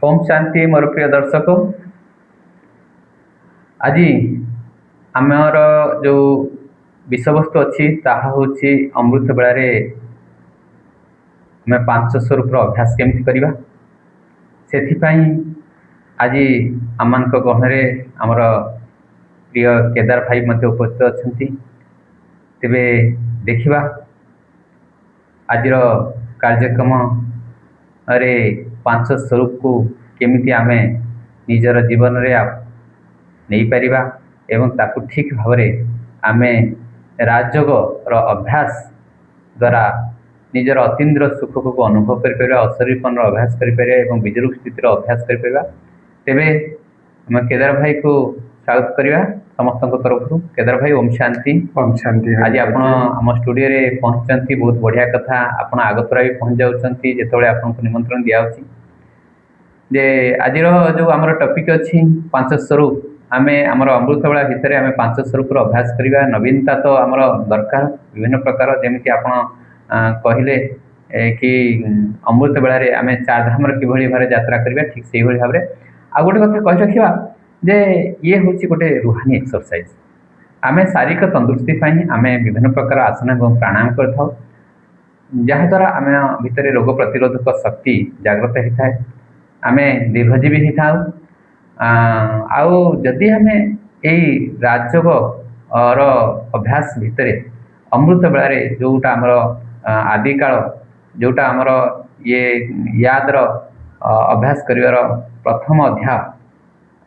ओम शांति मोर प्रिय दर्शक आज आमर जो विषयवस्तु अच्छी ताहा होची अमृत बेलारे आम पांच स्वरूप अभ्यास केमती करवा से आज आम गहन आमर प्रिय केदार भाई उपस्थित अच्छा तेरे देखा आज कार्यक्रम अरे पांच स्वरूप को केमिति आमे निजर जीवन रे नहीं पारिबा एवं ताकु ठीक भाव आमे राजयोग रो अभ्यास द्वारा निजर अतीन्द्र सुख को अनुभव कर अशरीरपन अभ्यास कर विजुरुक स्थितिर अभ्यास कर तेबे आम केदार भाई को स्वागत करवा समस्त तरफ केदार भाई ओम शांति। ओम शांति। आज आप स्टूडियो रे पहुंचती बहुत बढ़िया कथा आपण आगतरा भी पहुंच जाउछंती जेतबेले आपनको निमंत्रण दिया होची जे आज जो आमर टॉपिक अच्छी पांच स्वरूप आमे आमर अमृत बेला भितर आमे पांच स्वरूप अभ्यास करवा नवीनता तो आमर दरकार विभिन्न प्रकार जमीती आपण कहले कि अमृत बेला रे आमे चार धाम किभली भाव यात्रा करवा ठीक से भाव में आ गोटे कथा कहि रखिबा जे ये हूँ गोटे रूहानी एक्सरसाइज आमे शारीरिक तंदुरुस्ती आमे विभिन्न प्रकार आसन और प्राणायाम करथाउ जहाँद्वारा आम भितर रोग प्रतिरोधक शक्ति जागृत होता है आमे दीर्घजीवी होता आउ जदि आम यही राजयोग अभ्यास भितर अमृत बेलारे जोटा आमर आदिकाल जोटा आमर ये यादर अभ्यास कर प्रथम अध्याय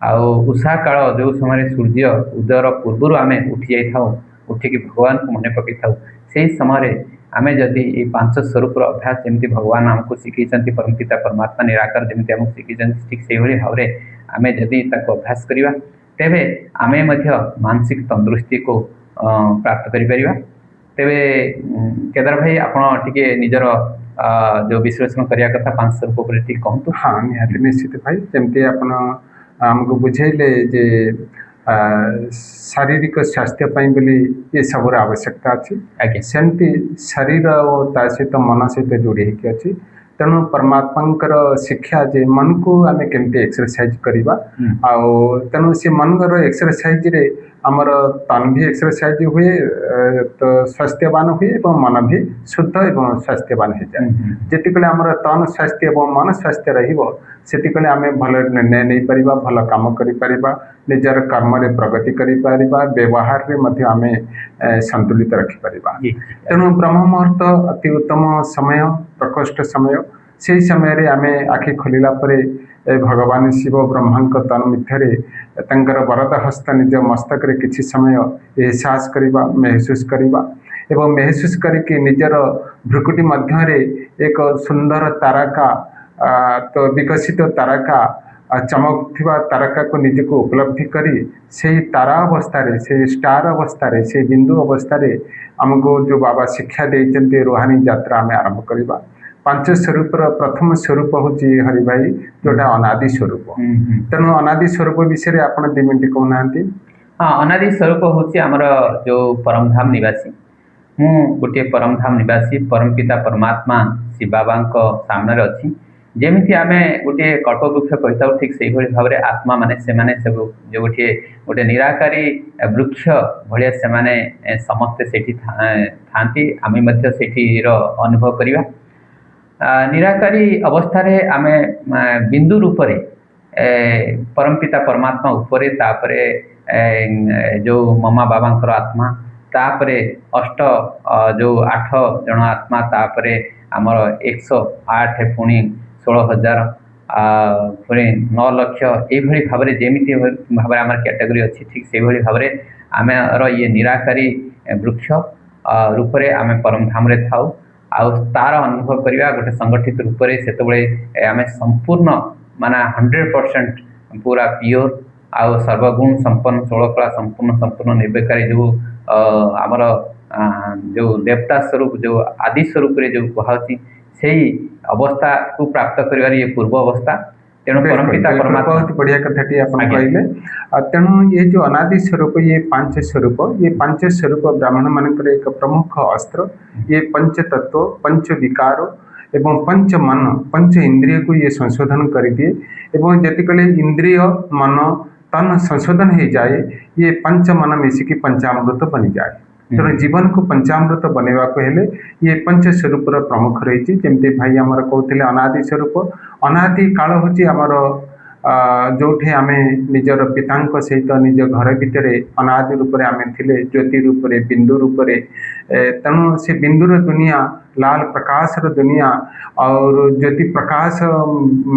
आउ उषा काल जो समय सूर्य उदयर पूर्वर आम उठी जाता उठिकी भगवान को मन पकई था से समय आम जदि ये पांच स्वरूप अभ्यास जमी भगवान आमको शिखी परमपिता परमात्मा निराकार जमी आमको शिखी ठीक से भाव में आम जदि अभ्यास करवा तेबे आमे मानसिक तंदुरुस्ती को प्राप्त करिपरिबा। तेबे केदार भाई आपण टिके निजर जो विश्लेषण करिया कथा पांच स्वरूप पर ठीक कहतु। हाँ निहाती निश्चित भाई जमती आपण आमको बुझेले जे शारीरिक स्वास्थ्य बोली ये सब आवश्यकता अच्छी सेमती शरीर और ता सहित मन सहित जोड़ी होती अच्छी तेणु परमात्मा शिक्षा जे मन को आम केमती एक्सरसाइज करवा तेणु से मन एक्सरसाइज रे आमर तन भी एक्सरसाइज हुए तो स्वास्थ्यवान हुए और मन भी शुद्ध एवं स्वास्थ्यवान हो जाए जिते आमर तन स्वास्थ्य और मन स्वास्थ्य रही आम भल निर्णय नहीं पारिबा भल काम करिपरिबा निजर कर्म रे प्रगति करिपरिबा व्यवहार रे मध्य आम संतुलित रखिपरिबा तेणु ब्रह्म मुहूर्त अति उत्तम समय प्रकोष्ठ समय से समय रे आम आखि खोलिला परे भगवान शिव ब्रह्मा तन मध्य वरद हस्त निज मस्तक रे किछि समय एहसास करिबा महसूस करिबा एवं महसूस करके निजर भ्रुकुटी मध्य रे एक सुंदर तारका तो विकसित तारका चमकथिबा तारका को निज को उपलब्धि करी से तारा अवस्था रे से स्टार अवस्था रे से बिंदु अवस्था रे हमको जो बाबा शिक्षा देते रूहानी यात्रा आम आरंभ करवा। पांच स्वरूप प्रथम स्वरूप हूँ हरि भाई जोटा अनादि स्वरूप तेणु अनादि स्वरूप विषय आप 2 मिनट कहना। हाँ अनादि स्वरूप हूँ आमर जो परमधाम निवासी मु गोटे परमधाम निवासी परमपिता परमात्मा शिव बाबा सामने अच्छी जमीती आम गोटे कल्पवृक्ष कही था ठीक से भाव में आत्मा माने से माने सब जो गोटे निराकारी वृक्ष भाया से समस्ते सेठी थांती आम अनुभव करवा निराकारी अवस्था रे आमे बिंदु रूप रे परमपिता परमात्मा उपरे तापरे जो ममा बाबा आत्मा तापरे अष्ट जो 8 जन आत्मा तापरे आमर 108 पुणी 16,000 पुणी 9 लाख ये भाव में जमी भाव आम कैटेगरी अच्छी ठीक से भाव में आमर ये निराकारी वृक्ष रूप से आम परमधाम रे थाउ आउ तार अनुभव करवा गोटे संगठित रूप से आम संपूर्ण माना 100% पूरा प्योर आउ सर्वगुण संपन्न 16 कला संपूर्ण निर्विकारी जो आमर जो देवता स्वरूप जो आदि स्वरूप रे जो कहुची से अवस्था को प्राप्त कर ये पूर्व अवस्था तेणु परमपिता परमात्मा बहुत बढ़िया कथाटी आप कहले तेणु ये जो अनादि स्वरूप ये 5 स्वरूप ब्राह्मण मान एक प्रमुख अस्त्र ये पंच तत्व पंच विकार एवं पंच मन पंच इंद्रिय को ये संशोधन कर दिए एवं जतिकले इंद्रिय मन तन संशोधन हो जाए ये पंच मन मिसिकी पंचामृत बनी जाए। तेणु जीवन को पंचामृत बनवा हेले ये पंच स्वरूप प्रमुख रही जमती भाई आमर कहते अनादि स्वरूप अनादि काल हूँ आमर जो आम निजर पिता सहित निज घर भितर अनादि रूप में आम थिले ज्योति रूप में बिंदु रूप में तेणु से बिंदुर दुनिया लाल प्रकाशर दुनिया और ज्योति प्रकाश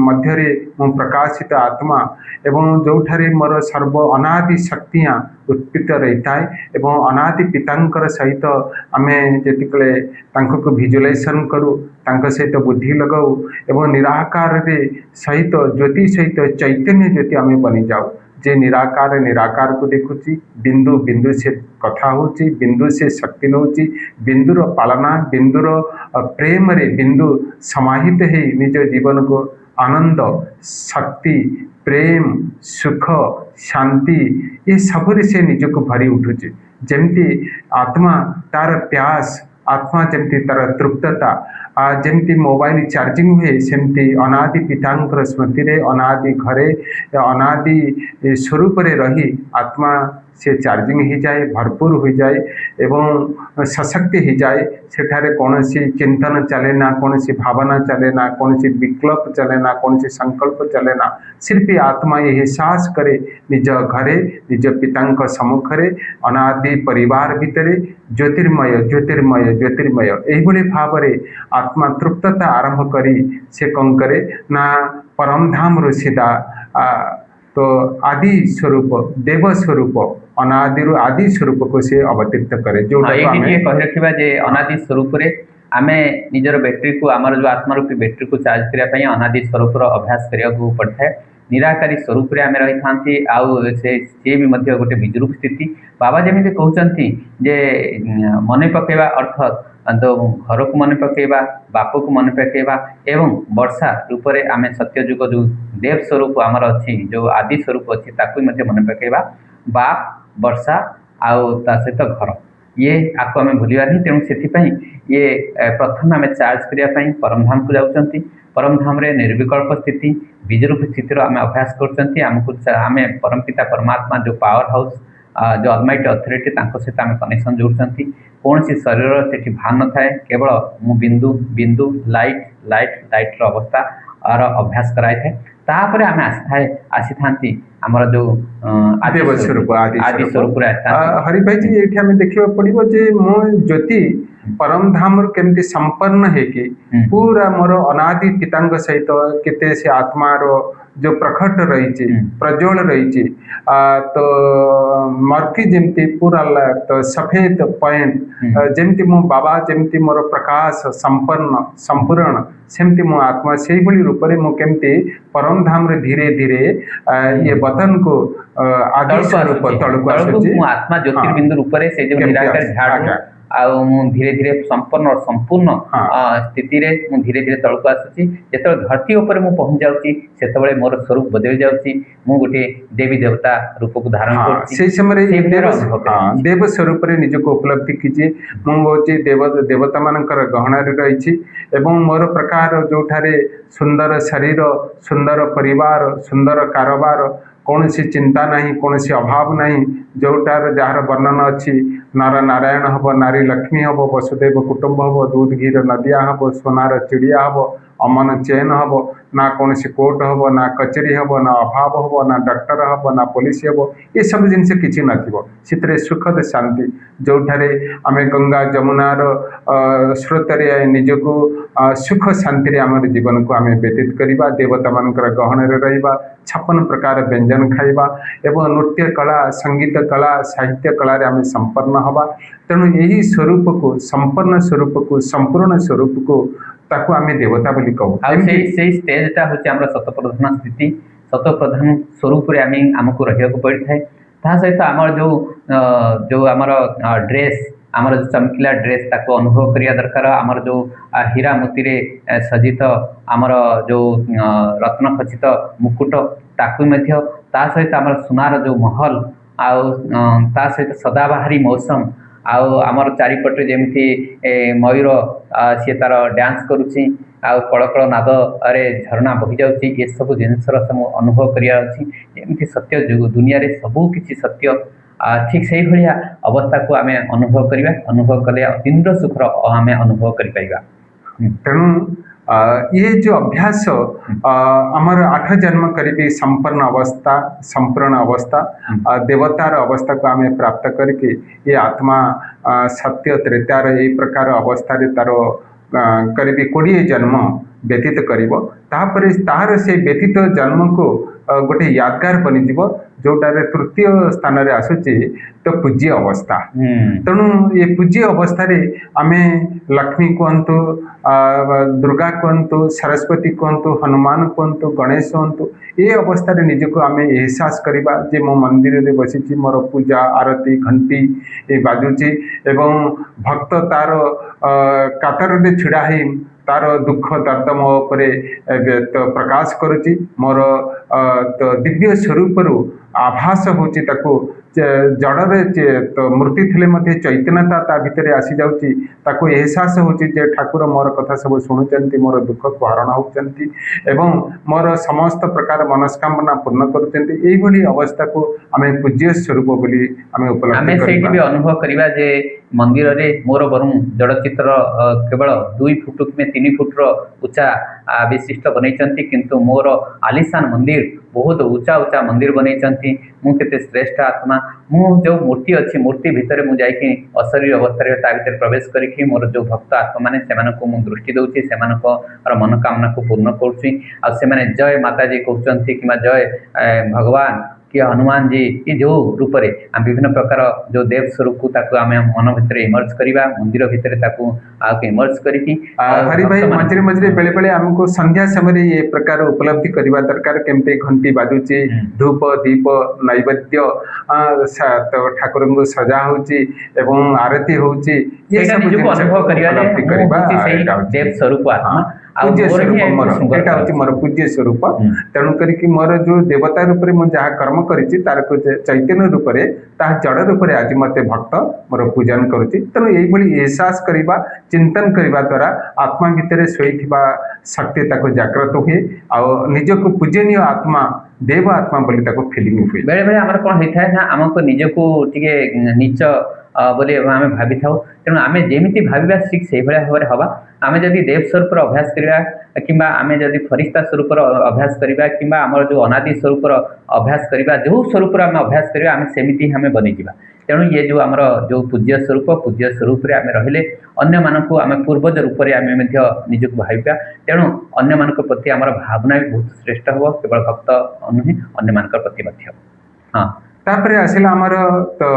मध्य मु प्रकाशित आत्मा एवं जो मोर सर्व अनादि शक्तियाँ उत्पित रही थाए एवं अनादि पितांकर सहित आम जिते को भिजुअलाइजेशन करूँ सहित बुद्धि लगाऊ एवं निराकार रे सहित ज्योति सहित चैतन्य ज्योति आम बनी जाऊ जे निराकार को देखुची बिंदु बिंदु से कथा होची बिंदु से शक्ति नौची बिंदुर पालना बिंदुर प्रेम रे बिंदु समाहित है निज जीवन को आनंद शक्ति प्रेम सुख शांति ये सबरे से निज को भरी उठुची जमती आत्मा तार प्यास आत्मा जमती तार तृप्तता जमती मोबाइल चार्जिंग हुए सेमती अनादि पितांकर स्मृति रे अनादि घरे अनादि स्वरूप रे रही आत्मा से चार्जिंग हो जाए भरपूर हो जाए एवं सशक्ति हो जाए सेठारे कौन सी चिंतन चले ना कौन सी भावना चले ना कौन सी विकल्प चले ना कौन सी संकल्प चले ना सिर्फ आत्मा ये एहसास करे निज घरे निज पिता सम्मुखें अनादि परिवार भितर ज्योतिर्मय ज्योतिर्मय ज्योतिर्मय यही भाव में आत्मा तृप्तता आरंभ करी से कौन करे ना परम धाम रू सीधा तो आदि स्वरूप देव स्वरूप अनादि आदि स्वरूप को से अवतीर्त करे जो कही रखा जे अनादि स्वरूप रे आमे निजर बैटेरी को आमर जो आत्मा रूपी बैटेरी को चार्ज करने अनादि स्वरूप अभ्यास करने पड़ता है निराकारी स्वरूप रे आमे रही थांती आउ से भी मध्य गोटे विद्रूप स्थिति बाबा जमी कहते जे मन पकेवा अर्थात तो घर को मन पकेवा बाप को मन पकेवा एवं वर्षा रूप में आम सत्य जुग जो देव स्वरूप आमर अच्छी जो आदि स्वरूप अच्छी ताकू मन पकेवा बाप वर्षा आउ ता सहित घर ये आपको आम भूलवा नहीं तेणु से ये प्रथम आम चार्ज करने परम धाम को जाऊँच परम धाम रे निर्विकल्प स्थिति विजरूप स्थिति आम अभ्यास करमको आम परम पिता परमात्मा जो पावर हाउस जो अलमाइट अथॉरिटी सहित आम कनेक्शन जोड़ती कौन सी शरीर से भान न थाए केवल मु बिंदु बिंदु लाइट लाइट लाइट अवस्था और अभ्यास कराई थाए तापर आम आसी था आमर जो आदि स्वरूप आदि स्वरूप हरि भाई जी ये आम देखा पड़ो जे मो ज्योति परम धाम केमती संपन्न है कि पूरा मोर अनादि पिता सहित केते से आत्मार जो प्रखट रही प्रज्वल रही तो मर्की जमती पूरा तो सफेद पॉइंट जमती मो बाबा जमती मोर प्रकाश संपन्न संपूर्ण सेमती मो आत्मा से रूप में मुझे परम धाम रे धीरे धीरे ये बदन को आदि स्वरूप तलक आत्मा ज्योतिर्बिंदु रूप से जो निराकार झाड़ धीरे धीरे संपन्न और संपूर्ण स्थिति रे धीरे धीरे तलक आसुची जो धरती उपर मु पहुँच जाऊँगी से मोर स्वरूप बदल जाऊँगी मु गोटे देवी देवता रूप को धारण कर समय देव स्वरूप रे निज को उपलब्धि कीजिए मुझे देव देवता मानकर गहना रही मोर प्रकार जो सुंदर शरीर सुंदर परिवार सुंदर कारोबार कौन सी चिंता नहीं कौन सी अभाव नहीं जोटार जार वर्णन अच्छी नर नारायण हम नारी लक्ष्मी हम वसुदेव कुटुंब हम दूध घीर नदिया हम सोनार चिड़िया हम अमन चेन हम ना कौन सी कोर्ट हम ना कचेरी हम ना अभाव हम ना डॉक्टर हम ना पुलिस हम ये सब जिनसे किसी नथिबो सुखद शांति जोठारे आम गंगा जमुनार स्रोत निजको सुख शांति आम जीवन को आम व्यतीत करवा देवता मानकर गहन रहिबा 56 प्रकार व्यंजन खाइबा एवं नृत्य कला संगीत कला साहित्य कला आम संपन्न हवा तेणु यही स्वरूप को संपन्न स्वरूप को संपूर्ण स्वरूप को ताकू आम देवता बोली कहू स्टेजटा हूँ आम शतप्रधान स्थिति शतप्रधान स्वरूप आमको रहा पड़ी था ता सहित आमर जो जो आमर ड्रेस आमर जो चमकीला ड्रेस ताको अनुभव करिया दरकार आमर जो हीरा मोती रे सज्जित आमर जो रत्न खचित मुकुट ताकू मध्य ता सहित आमर सुनार जो महल ता सहित सदाबाहारी मौसम आमर चारिपटे जमी मयूर सी तार डांस करुच्ची ଆଉ କଳକଳ ନାଦ ଆରେ ଝରଣା ବହି ଯାଉଛି ଏସବୁ ଜିନିଷର ସବୁ ଅନୁଭବ କରିବାର ଅଛି। ଯେମିତି ସତ୍ୟ ଯୁଗ ଦୁନିଆରେ ସବୁ କିଛି ସତ୍ୟ ଠିକ୍ ସେଇଭଳିଆ ଅବସ୍ଥାକୁ ଆମେ ଅନୁଭବ କରିବା। ଅନୁଭବ କଲେ ଅତୀନ୍ଦ୍ର ସୁଖର ଆମେ ଅନୁଭବ କରିପାରିବା। ତେଣୁ ये जो अभ्यास आमर 8 जन्म करी संपन्न अवस्था संपूर्ण अवस्था देवतार अवस्था को आम प्राप्त करके ये आत्मा सत्य त्रेतार ये प्रकार अवस्था तार करी 20 जन्म व्यतीत करिवो। तापर तार से व्यतीत जन्म को गोटे यादगार बनीज जोटार तृतीय स्थान रे आसुची तो पूज्य अवस्था। तेणु ये पूज्य अवस्था रे आमे लक्ष्मी कहतु दुर्गा कहतु सरस्वती कहतु हनुमान कहतु गणेश कहतु ये अवस्था रे निजको आमे एहसास करिबा जे मो मंदिर रे बसिची मोर पूजा आरती घंटी ए बाजुची एवं भक्त तार कातर रे छिड़ा हे तार दुख दर्द मो उपरे तो प्रकाश करुची मोर तो दिव्य स्वरूप आभास होची ताको जड़े तो मूर्ति थिले मध्य चैतन्यता ता भितर आसी जाउची ताको एहसास होची जे ठाकुर मोर कथा सब शुणुचंती मोर दुख को हरण होचंती एवं मोर समस्त प्रकार मनस्कामना पूर्ण करुचंती एई भली अवस्था को आमे पूज्य स्वरूप बोली आमे उपलब्धि आमे सेठी भी अनुभव करिबा जे मंदिर रे मोर बरु जड़चित्र केवल 2 फुट कि 3 फुट उच्चा विशिष्ट बनैचंती किंतु मोर आलिशान मंदिर बहुत ऊंचा ऊंचा मंदिर बनैचंती। मु केते श्रेष्ठ आत्मा मु जो मूर्ति अच्छी मूर्ति भितर मु जाइकी अशरीर अवस्था रे ता भितर प्रवेश करिकी मोर जो भक्त आत्मा माने सेमानको मु दृष्टि दउची सेमानको मनोकामना को पूर्ण करूची। आ सेमाने जय माताजी कहउचंती किमा जय भगवान कि हनुमान जी ये जो रूप रे हम विभिन्न प्रकार जो देव स्वरूप को ताको आमे मन भितर इमर्ज करिबा मंदिर भितर ताको आके इमर्ज करिकी हरि भाई मझरे मझरे बेले बेले हमको संध्या समय ये प्रकार उपलब्धि करिबा दरकार केमते घंटी बाजुची धूप दीप नैवेद्य तो ठाकुर को सजा होची एवं आरती होची ये सब अनुभव करिबा देव स्वरूप आत्मा पूज्य स्वरूप एटा होची मोर पूज्य स्वरूप। तेणु करी मोर जो देवता रूप में जहाँ कर्म करिछि तार को चैतन्य रूप रे ता जड़ रूप रे आज मते भक्त मोर पूजन करुछि। तेणु एई भली एहसास करिबा चिंतन करिबा द्वारा आत्मा भितर सोईथिबा शक्ति ताको जागृत हुए आ निजको पूजनीय आत्मा देव आत्मा बोली ताको फीलिंग हुए। बेले बेले हमर कोन हेथाय ना हमको निजको टिके नीच बोली आम भावी था। तेणु आम जमी भावा ठीक से भाव में हवा आम जदि देव स्वरूप अभ्यास करवा कि आम जदि फरिश्ता स्वरूप अभ्यास करवा कि आमर जो अनादि स्वरूप अभ्यास करवा जो स्वरूप आम अभ्यास करवा आम सेमती आम बनीजा। तेणु ये जो आमर जो पूज्य स्वरूप आम रहिले अन्य मानक आम पूर्वज रूप से आम निजक भाविया। तेणु अन्य मान प्रति आमर भावना भी बहुत श्रेष्ठ हो केवल भक्त नुहे अन्य मान प्रति। हाँ तापर आसिला आमर तो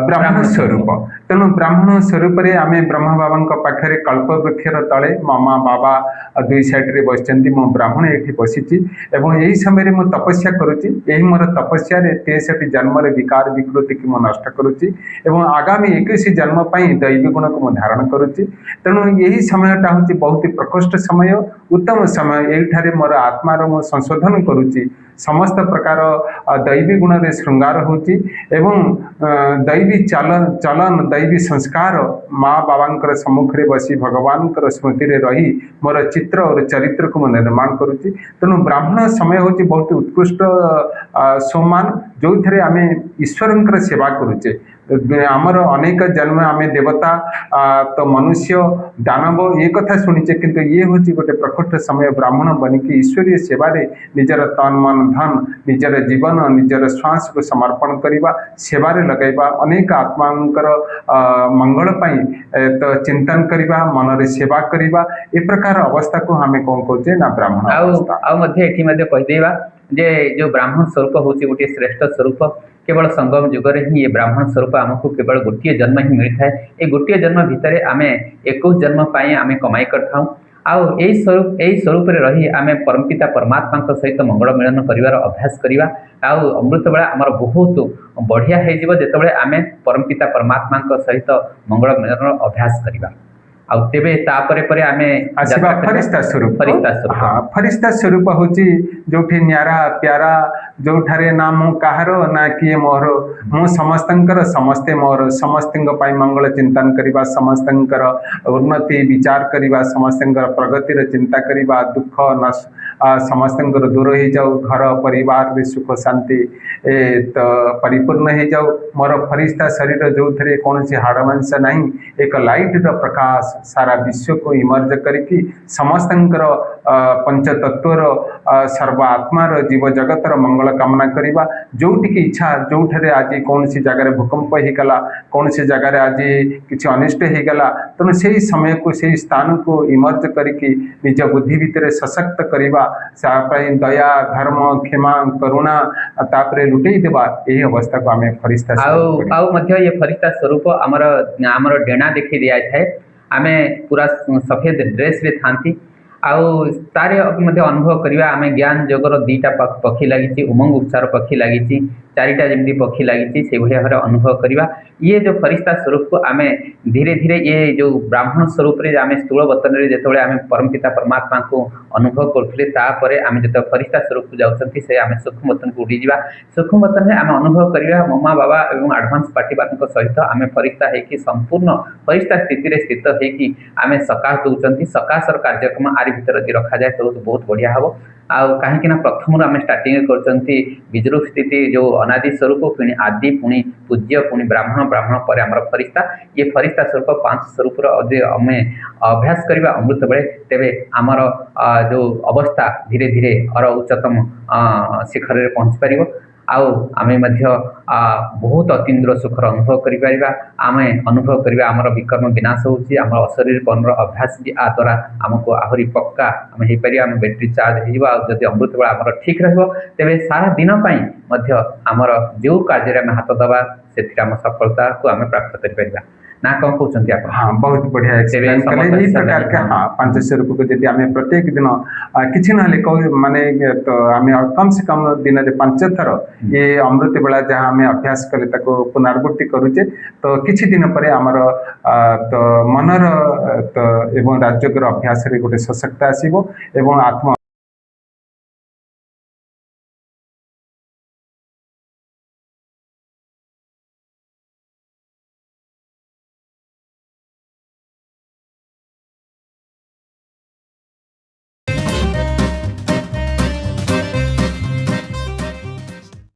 ब्राह्मण स्वरूप। तेणु ब्राह्मण स्वरूप रे आमे ब्रह्मा बाबा पाखे कल्प वृक्षर तले मामा बाबा दुई साइड रे बसचंती मो ब्राह्मण एठी बसिची एवं यही समय मो तपस्या करुची। यही मोर तपस्या रे 63 जन्म रे विकार विकृति की मो नष्ट करुची एवं आगामी 21 जन्म पई दैवी गुण को मो धारण करुची। तेणु यही समयटा होची बहुत प्रकोष्ठ समय उत्तम समय। एही ठारे मोर आत्मा रो मो संशोधन करुची समस्त प्रकार दैवी गुण रे श्रृंगार होची एवं दैवी चलन दैवी संस्कार माँ बाबा सम्मुख रे बसी भगवान स्मृति रे रही मोर चित्र और चरित्र को निर्माण करुची। तेणु ब्राह्मण समय होची बहुत उत्कृष्ट सम्मान जो थे आम ईश्वर सेवा करुचे। आमर अनेक जन्म आम देवता तो मनुष्य दानव ये कथा शुणीचे किंतु ये हूँ गोटे प्रकोष्ठ समय ब्राह्मण बनिकी ईश्वरीय सेवा निजर तन मन धन निजर जीवन निजर श्वास को समर्पण करवा सेवारे लगेगा अनेक आत्मांकर मंगल पाई तो चिंतन करवा मन रे सेवा करवा ए प्रकार अवस्था को हमें कौन कहते ना ब्राह्मण कहीदेवा जे जो ब्राह्मण स्वरूप हूँ गोटे श्रेष्ठ स्वरूप केवल संगम जुगर ही ये ब्राह्मण स्वरूप आमको केवल गोटे जन्म ही मिलता है। ये गोटे जन्म भितर आम 21 जन्म पाई आम कमाई करता आउ यही स्वरूप रही आम परमपिता परमात्मा सहित मंगल मिलन कर अभ्यास करवा आउ अमृत बेला आमर बहुत बढ़िया हो जितेबाला आम परमपिता परमात्मा सहित मंगल मिलन अभ्यास करवा। ଆଉ ତେବେ ତାପରେ ପରେ ଆମେ आसवा फरिस्ता स्वरूप फरिस्ता स्वरूप। हाँ फरिस्ता स्वरूप हूँ जो न्यारा प्यारा जो ठारे ना मु कहार ना किए मोर मु समस्तंकर समस्ते मोर समस्तଙ୍କ ପାଇଁ मंगल चिंतन करवा समस्तंकर उन्नति विचार करवा समस्तंकर प्रगतिर चिंता करवा दुख न समस्तंकर दूर हो जाऊ घर परिवार रे सुख शांति तो परिपूर्ण हो जाऊ मोर फरिस्ता शरीर जो थे कौन सी हाड़ मांस नहीं एक लाइट र प्रकाश सारा विश्व को इमर्ज करके समस्तंकर पंचतत्वर सर्वात्मार जीव जगतर मंगल कामना करवा जोटि इच्छा जो आज कौन सी जगार भूकंप होगला कौन सी जगार आज किसी अनिष्ट होगला तेणु से समय को से स्थान को इमर्ज करके निज बुद्धि भितर सशक्त करवा दया धर्म क्षमा करुणा तापर लुटई देवा यही अवस्था को आम फरिस्ता ये फरिस्ता स्वरूप आमर डेणा देखी दिया थाए आमे पूरा सफेद ड्रेस रे थांती आउ तारे अनुभव करवा आम ज्ञान जगर दीटा पक्षी लगी उमंग उत्साह पक्षी लगी चारिटा जमी पक्षी लगी से भाई भाव अनुभव करवा ये जो फरिस्ता स्वरूप को आम धीरे धीरे ये जो ब्राह्मण स्वरूप रे आम स्थूल बतन जो आम परमपिता परमात्मा को अनुभव करुले आम जो फरिस्ता स्वरूप को जाऊँच से आम सूक्ष्म बतन को उड़ी जा सूक्ष्म बतन में आम अनुभव करवा ममा बाबा और आडभांस पार्टी वालों सहित आम फरिस्ता होगी संपूर्ण फरिस्ता स्थित स्थित होगी आम सकाश दौरान सकाशर कार्यक्रम आरि भर यदि रखा जाए तो बहुत बढ़िया हम आउ कहीं प्रथम आम स्टार्टिंग कर विद्रुप स्थिति जो अनादि स्वरूप पुणी आदि पुणी पूज्य पुणी ब्राह्मण ब्राह्मण पर आम फरिस्ता ये फरिस्ता स्वरूप 5 स्वरूप आम अभ्यास करवा अमृत बेले तेरे आमर जो अवस्था धीरे धीरे और उच्चतम शिखर में पहुँच पार आउ आमे मध्य बहुत अतीन्द्र सुखर अनुभव करें आम अनुभव करवा आमर विकर्म विनाश होची आम अशरीर पन अभ्यास भी आ द्वारा आमको आहरी पक्का आम हो पार आम बैटेरी चार्ज होती अमृत बेला आमर ठीक तेरे सारा दिन आमर जो कार्य में हाथ दबा से सफलता को आम प्राप्त कर ना कौन कहते आप हाँ बहुत बढ़िया एक्सप्लेन कले यही प्रकार का हाँ 500 रुपये को यदि आम प्रत्येक दिन किसी ना माने तो आम कम से कम दिन में 5 थर ये अमृत बेला जहाँ आम अभ्यास कले पुनरावृत्ति करुचे तो किसी दिन पर आमर तो मनर तो एवं राजयोगर अभ्यास गोटे सशक्त आसो एवं आत्म